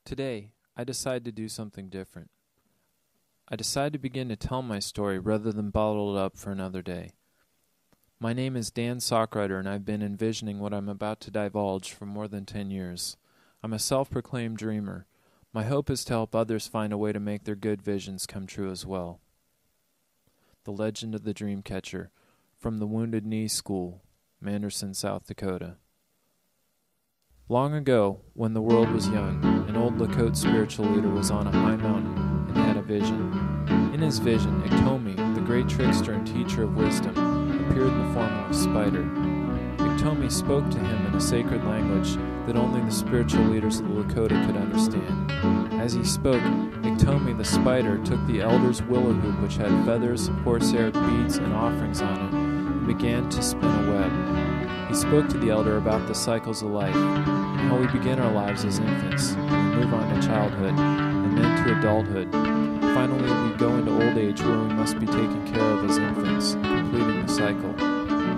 Today, I decide to do something different. I decide to begin to tell my story rather than bottle it up for another day. My name is Dan Sockrider, and I've been envisioning what I'm about to divulge for more than 10 years. I'm a self-proclaimed dreamer. My hope is to help others find a way to make their good visions come true as well. The Legend of the Dreamcatcher, from the Wounded Knee School, Manderson, South Dakota. Long ago, when the world was young, an old Lakota spiritual leader was on a high mountain and had a vision. In his vision, Iktomi, the great trickster and teacher of wisdom, appeared in the form of a spider. Iktomi spoke to him in a sacred language that only the spiritual leaders of the Lakota could understand. As he spoke, Iktomi the spider took the elder's willow hoop, which had feathers, horsehair, beads, and offerings on it, and began to spin a web. He spoke to the elder about the cycles of life, and how we begin our lives as infants, and we move on to childhood, and then to adulthood. Finally, we go into old age where we must be taken care of as infants, completing the cycle.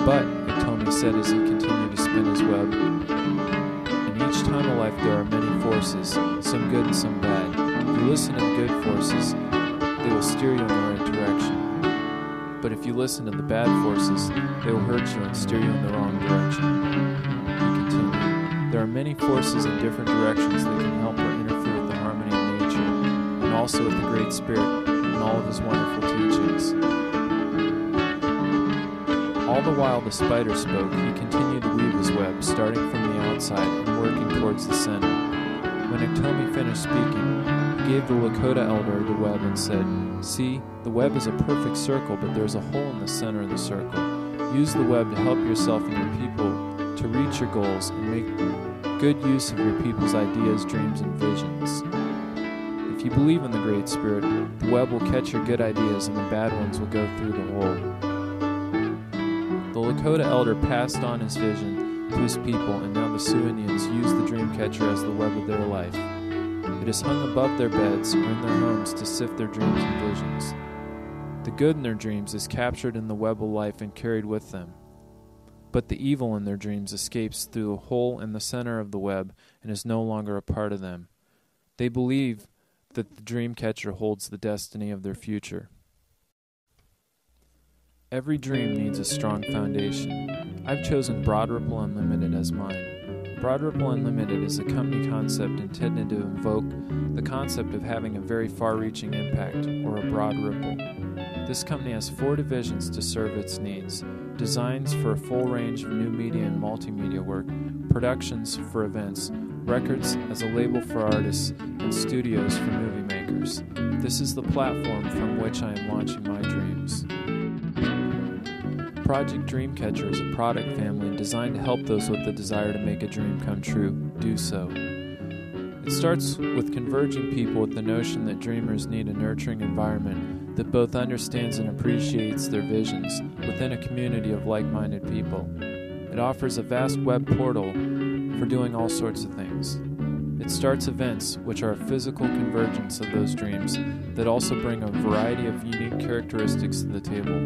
But, Iktomi said as he continued to spin his web, in each time of life there are many forces, some good and some bad. If you listen to the good forces, they will steer you in the right direction. But if you listen to the bad forces, they will hurt you and steer you in the wrong direction. He continued, there are many forces in different directions that can help or interfere with the harmony of nature, and also with the Great Spirit and all of his wonderful teachings. All the while the spider spoke, he continued to weave his web, starting from the outside and working towards the center. When Iktomi finished speaking, he gave the Lakota elder the web and said, "See, the web is a perfect circle, but there's a hole in the center of the circle. Use the web to help yourself and your people to reach your goals and make good use of your people's ideas, dreams, and visions. If you believe in the Great Spirit, the web will catch your good ideas and the bad ones will go through the hole." The Lakota elder passed on his vision to his people, and now the Sioux Indians use the Dreamcatcher as the web of their life. It is hung above their beds or in their homes to sift their dreams and visions. The good in their dreams is captured in the web of life and carried with them. But the evil in their dreams escapes through a hole in the center of the web and is no longer a part of them. They believe that the Dreamcatcher holds the destiny of their future. Every dream needs a strong foundation. I've chosen Broad Ripple Unlimited as mine. Broad Ripple Unlimited is a company concept intended to invoke the concept of having a very far-reaching impact, or a broad ripple. This company has 4 divisions to serve its needs: designs for a full range of new media and multimedia work, productions for events, records as a label for artists, and studios for movie makers. This is the platform from which I am launching my dreams. Project Dreamcatcher is a product family designed to help those with the desire to make a dream come true do so. It starts with converging people with the notion that dreamers need a nurturing environment that both understands and appreciates their visions within a community of like-minded people. It offers a vast web portal for doing all sorts of things. It starts events, which are a physical convergence of those dreams that also bring a variety of unique characteristics to the table,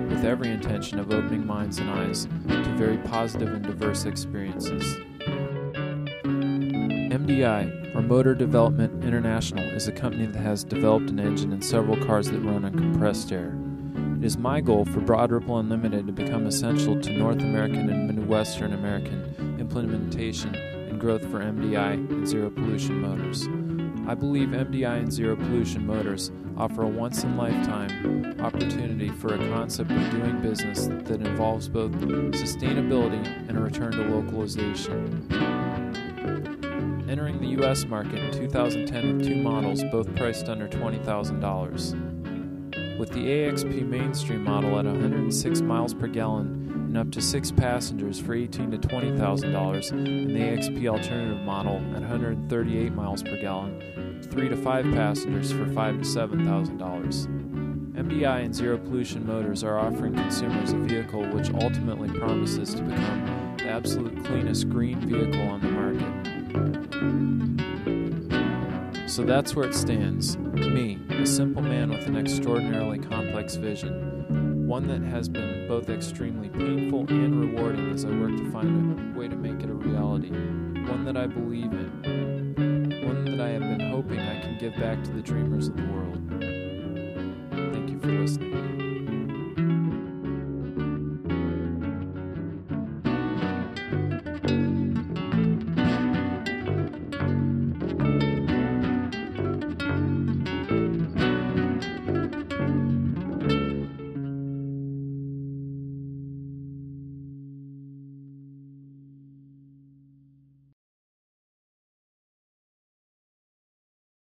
with every intention of opening minds and eyes to very positive and diverse experiences. MDI, or Motor Development International, is a company that has developed an engine and several cars that run on compressed air. It is my goal for Broad Ripple Unlimited to become essential to North American and Midwestern American implementation and growth for MDI and zero pollution motors. I believe MDI and zero pollution motors offer a once-in-a-lifetime opportunity for a concept of doing business that involves both sustainability and a return to localization. Entering the U.S. market in 2010 with 2 models, both priced under $20,000. With the AXP mainstream model at 106 miles per gallon and up to 6 passengers for $18,000 to $20,000, and the AXP alternative model at 138 miles per gallon, 3 to 5 passengers for $5,000 to $7,000. MDI and zero pollution motors are offering consumers a vehicle which ultimately promises to become the absolute cleanest green vehicle on the market. So that's where it stands. Me, a simple man with an extraordinarily complex vision. One that has been both extremely painful and rewarding as I work to find a way to make it a reality. One that I believe in. One that I have been hoping I can give back to the dreamers of the world. Thank you for listening.